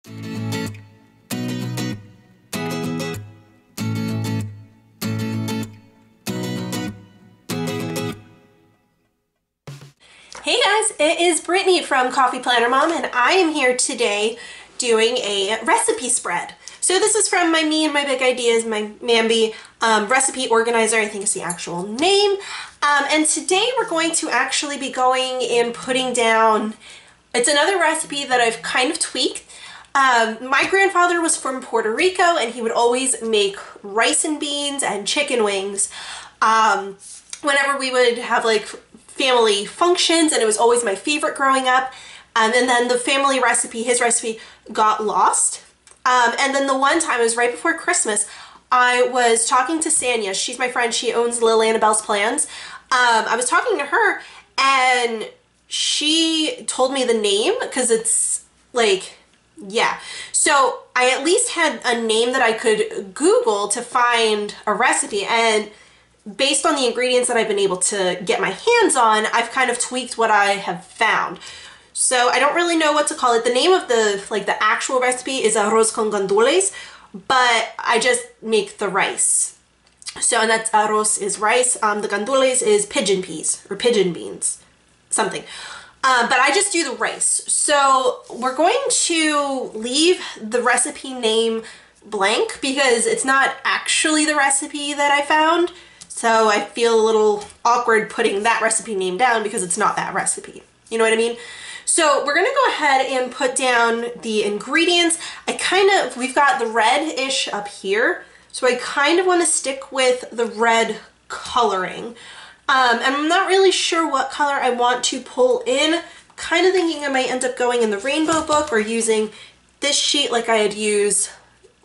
Hey guys, it is Brittany from Coffee Planner Mom, and I am here today doing a recipe spread. So this is from my Me and My Big Ideas, my Mambi recipe organizer, I think is the actual name. And today we're going to actually be going and putting down, it's another recipe that I've kind of tweaked. My grandfather was from Puerto Rico, and he would always make rice and beans and chicken wings whenever we would have like family functions, and it was always my favorite growing up. And then the family recipe, his recipe, got lost. And then the one time, it was right before Christmas, I was talking to Sannia. She's my friend. She owns Lil Annabelle's Plans. I was talking to her, and she told me the name because it's like, yeah. So I at least had a name that I could Google to find a recipe, and based on the ingredients that I've been able to get my hands on, I've kind of tweaked what I have found. So I don't really know what to call it. The name of the actual recipe is arroz con gandules, but I just make the rice. So, and that's arroz is rice, the gandules is pigeon peas or pigeon beans, something. But I just do the rice. So we're going to leave the recipe name blank because it's not actually the recipe that I found. So I feel a little awkward putting that recipe name down because it's not that recipe. You know what I mean? So we're gonna go ahead and put down the ingredients. We've got the red-ish up here. So I kind of wanna stick with the red coloring. And I'm not really sure what color I want to pull in. Kind of thinking I might end up going in the rainbow book or using this sheet like I had used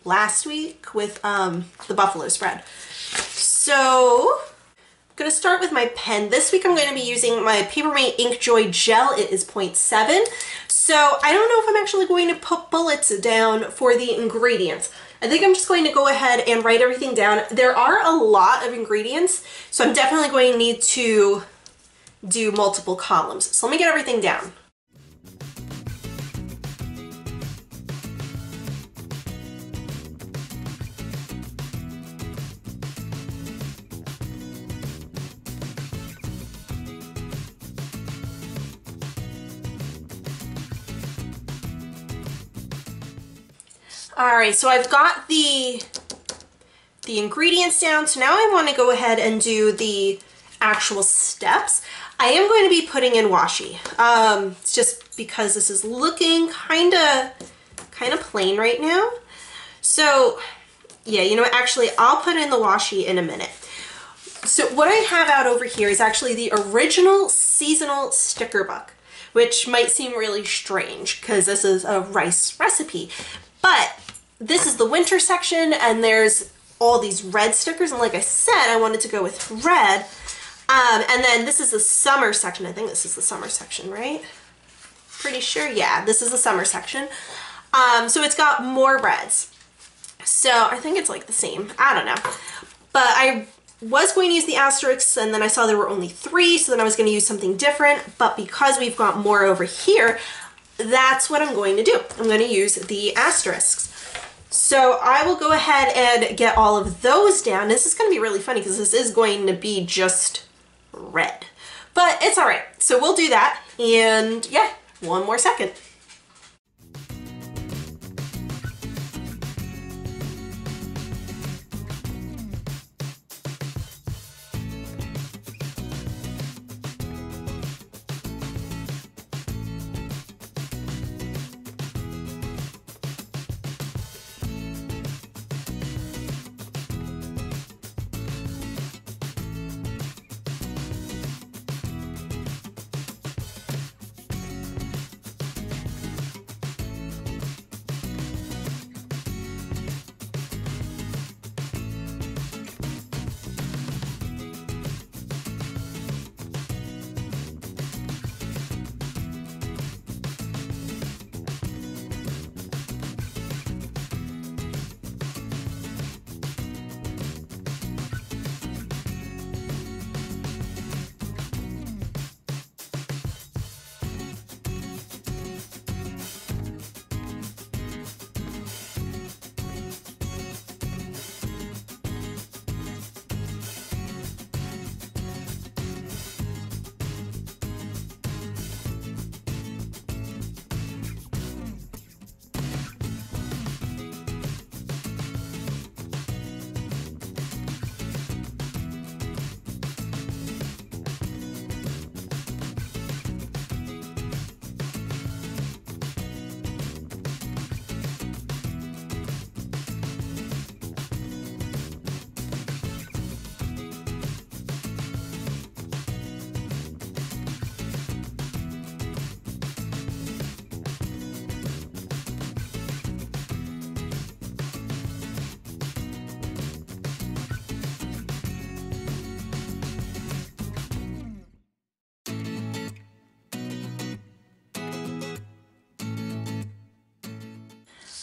last week with the buffalo spread. So I'm going to start with my pen. This week I'm going to be using my Papermate Inkjoy Gel. It is 0.7. So I don't know if I'm actually going to put bullets down for the ingredients. I think I'm just going to go ahead and write everything down. There are a lot of ingredients, so I'm definitely going to need to do multiple columns. So let me get everything down. Alright, so I've got the ingredients down, so now I want to go ahead and do the actual steps. I am going to be putting in washi. It's just because this is looking kind of plain right now. So yeah, you know what, actually I'll put in the washi in a minute. So what I have out over here is actually the original seasonal sticker book, which might seem really strange because this is a rice recipe. But this is the winter section, and there's all these red stickers, and like I said, I wanted to go with red. And then this is the summer section. I think this is the summer section, right? Pretty sure, yeah, this is the summer section. So it's got more reds. So I think it's like the same, I don't know. But I was going to use the asterisks, and then I saw there were only 3, so then I was going to use something different. But because we've got more over here, that's what I'm going to do. I'm going to use the asterisks. So I will go ahead and get all of those down. This is going to be really funny because this is going to be just red. But it's all right. So we'll do that. And yeah, one more second.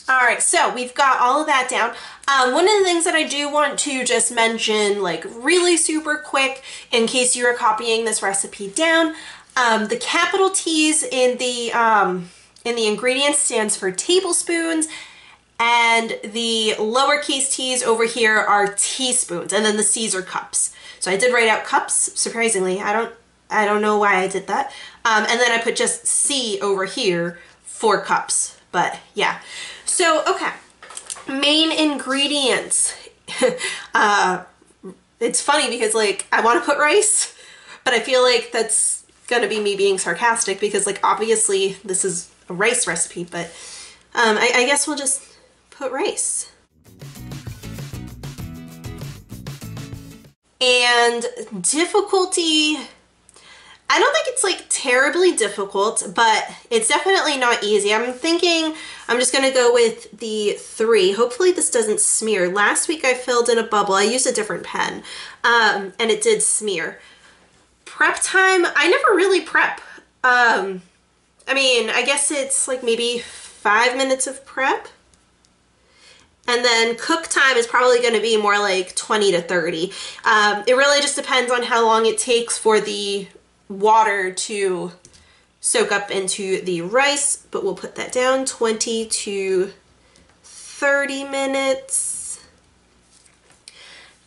All right, so we've got all of that down. One of the things that I do want to just mention, like really super quick, in case you are copying this recipe down, the capital T's in the ingredients stands for tablespoons, and the lowercase t's over here are teaspoons, and then the C's are cups. So I did write out cups, surprisingly. I don't know why I did that. And then I put just C over here for cups, but yeah. So, okay, main ingredients. It's funny because like I want to put rice, but I feel like that's gonna be me being sarcastic because like obviously this is a rice recipe, but I guess we'll just put rice. And difficulty, I don't think it's like terribly difficult, but it's definitely not easy. I'm thinking I'm just gonna go with the 3. Hopefully this doesn't smear. Last week I filled in a bubble. I used a different pen, and it did smear. Prep time, I never really prep. I mean, I guess it's like maybe 5 minutes of prep. And then cook time is probably going to be more like 20 to 30. It really just depends on how long it takes for the water to soak up into the rice, but we'll put that down, 20 to 30 minutes.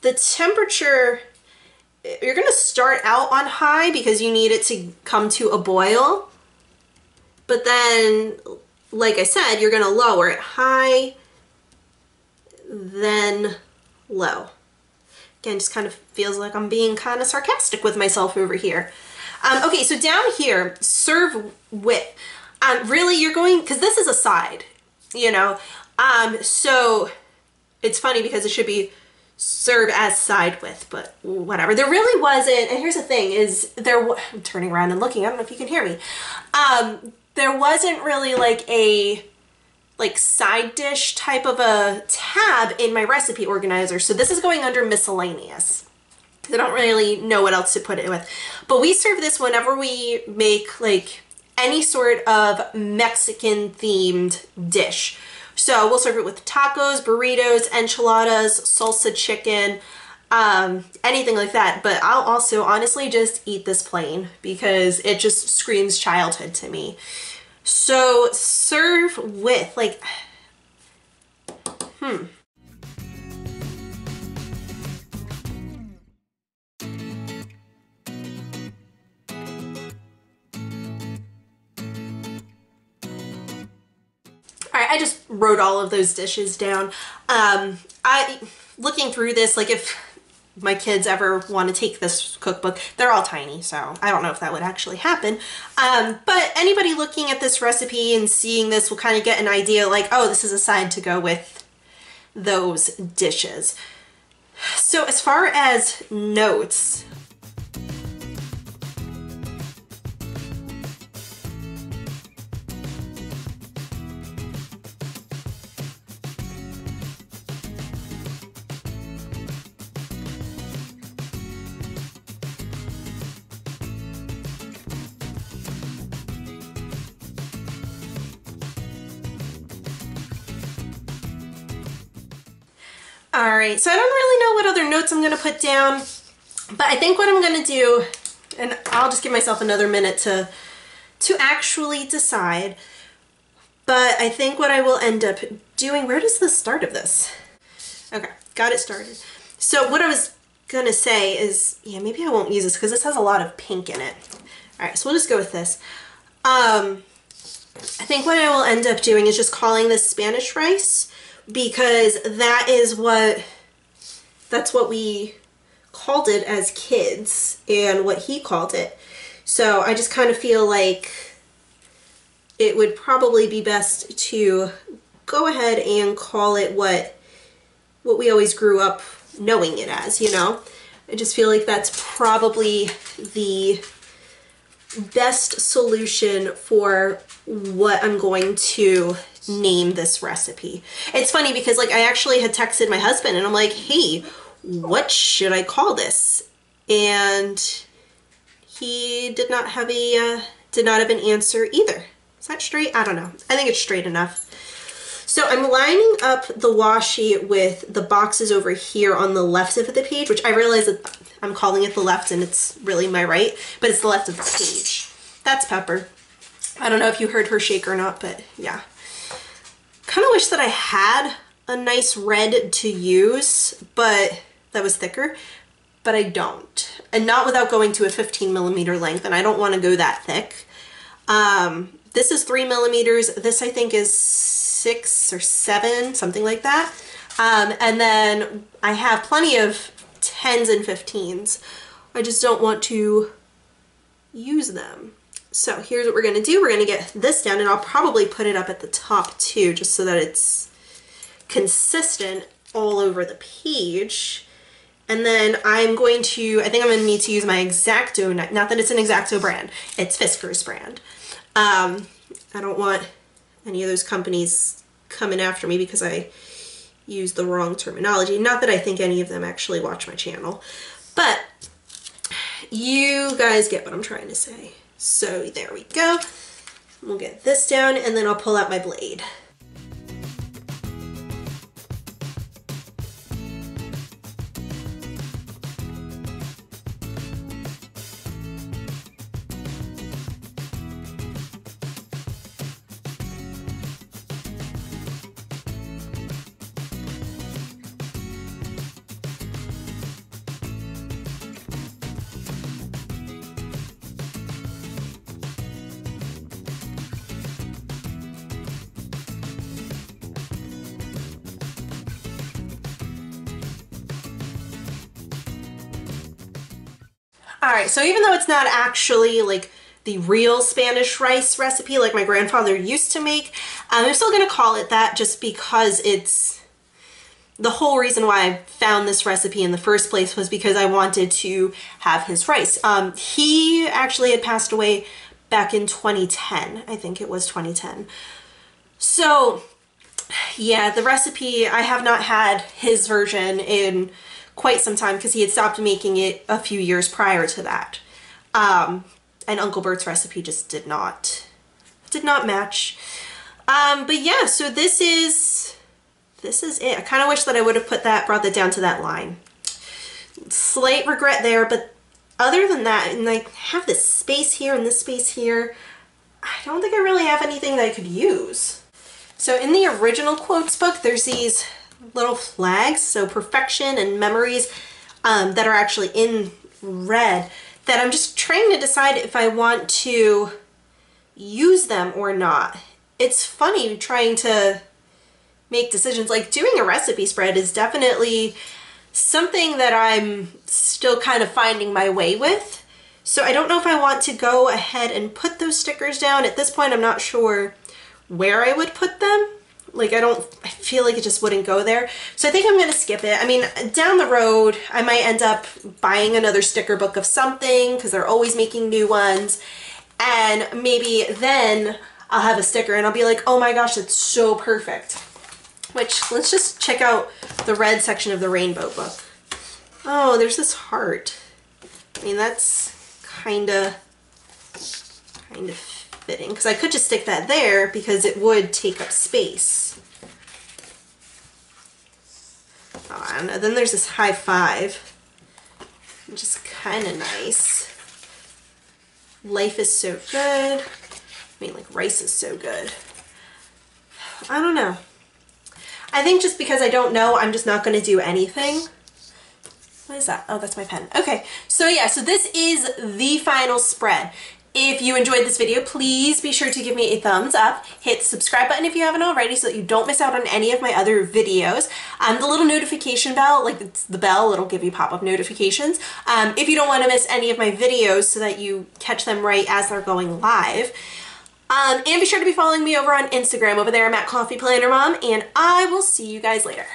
The temperature, you're going to start out on high because you need it to come to a boil. But then, like I said, you're going to lower it high, then low. Again, just kind of feels like I'm being kind of sarcastic with myself over here. Okay, so down here, serve with. Really, you're going, because this is a side, you know. So it's funny because it should be serve as side with, but whatever. There really wasn't, and here's the thing, is I'm turning around and looking, I don't know if you can hear me. There wasn't really like a side dish type of a tab in my recipe organizer. So this is going under miscellaneous. I don't really know what else to put it with. But we serve this whenever we make like any sort of Mexican themed dish. So we'll serve it with tacos, burritos, enchiladas, salsa chicken, anything like that. But I'll also honestly just eat this plain because it just screams childhood to me. So serve with, like, All right, I just wrote all of those dishes down. Looking through this, like if my kids ever want to take this cookbook, they're all tiny, so I don't know if that would actually happen. But anybody looking at this recipe and seeing this will kind of get an idea like, oh, this is a side to go with those dishes. So as far as notes, all right, so I don't really know what other notes I'm going to put down, but I think what I'm going to do, and I'll just give myself another minute to actually decide, but I think what I will end up doing, where does the start of this? Okay, got it started. So what I was going to say is, yeah, maybe I won't use this because this has a lot of pink in it. All right, so we'll just go with this. I think what I will end up doing is just calling this Spanish rice, because that's what we called it as kids and what he called it. So I just kind of feel like it would probably be best to go ahead and call it what we always grew up knowing it as, you know? I just feel like that's probably the best solution for what I'm going to name this recipe. It's funny because like I actually had texted my husband and I'm like, hey, what should I call this? And he did not have an answer either. Is that straight? I don't know. I think it's straight enough. So I'm lining up the washi with the boxes over here on the left of the page, which I realize that I'm calling it the left and it's really my right, but it's the left of the page. That's Pepper. I don't know if you heard her shake or not, but yeah. Kind of wish that I had a nice red to use, but that was thicker, but I don't. And not without going to a 15 millimeter length, and I don't want to go that thick. This is 3 millimeters. This I think is 6 or 7, something like that. And then I have plenty of 10s and 15s. I just don't want to use them. So here's what we're gonna do. We're gonna get this down, and I'll probably put it up at the top too, just so that it's consistent all over the page. And then I'm going to, I think I'm gonna need to use my X-Acto, not that it's an X-Acto brand, it's Fisker's brand. I don't want any of those companies coming after me because I use the wrong terminology. Not that I think any of them actually watch my channel, but you guys get what I'm trying to say. So there we go. We'll get this down, and then I'll pull out my blade. Alright, so even though it's not actually like the real Spanish rice recipe like my grandfather used to make, I'm still going to call it that just because it's the whole reason why I found this recipe in the first place was because I wanted to have his rice. He actually had passed away back in 2010. I think it was 2010. So yeah, the recipe, I have not had his version in quite some time because he had stopped making it a few years prior to that. And Uncle Bert's recipe just did not match. But yeah, so this is it. I kind of wish that I would have brought that down to that line. Slight regret there, but other than that, and I have this space here and this space here, I don't think I really have anything that I could use. So in the original quotes book, there's these little flags, so perfection and memories, that are actually in red, that I'm just trying to decide if I want to use them or not. It's funny trying to make decisions. Like doing a recipe spread is definitely something that I'm still kind of finding my way with. So I don't know if I want to go ahead and put those stickers down. At this point, I'm not sure where I would put them. Like I feel like it just wouldn't go there. So I think I'm going to skip it. I mean, down the road, I might end up buying another sticker book of something because they're always making new ones. And maybe then I'll have a sticker and I'll be like, oh my gosh, that's so perfect. Which, let's just check out the red section of the rainbow book. Oh, there's this heart. I mean, that's kind of fitting, because I could just stick that there because it would take up space. Oh, I don't know. Then there's this high five, which is kind of nice. Life is so good. I mean, like, rice is so good. I don't know. I think just because I don't know, I'm just not going to do anything. What is that? Oh, that's my pen. Okay, so yeah, so this is the final spread. If you enjoyed this video, please be sure to give me a thumbs up. Hit the subscribe button if you haven't already so that you don't miss out on any of my other videos. The little notification bell, like it's the bell, it'll give you pop-up notifications. If you don't want to miss any of my videos so that you catch them right as they're going live. And be sure to be following me over on Instagram. Over there I'm at Coffee Planner Mom, and I will see you guys later.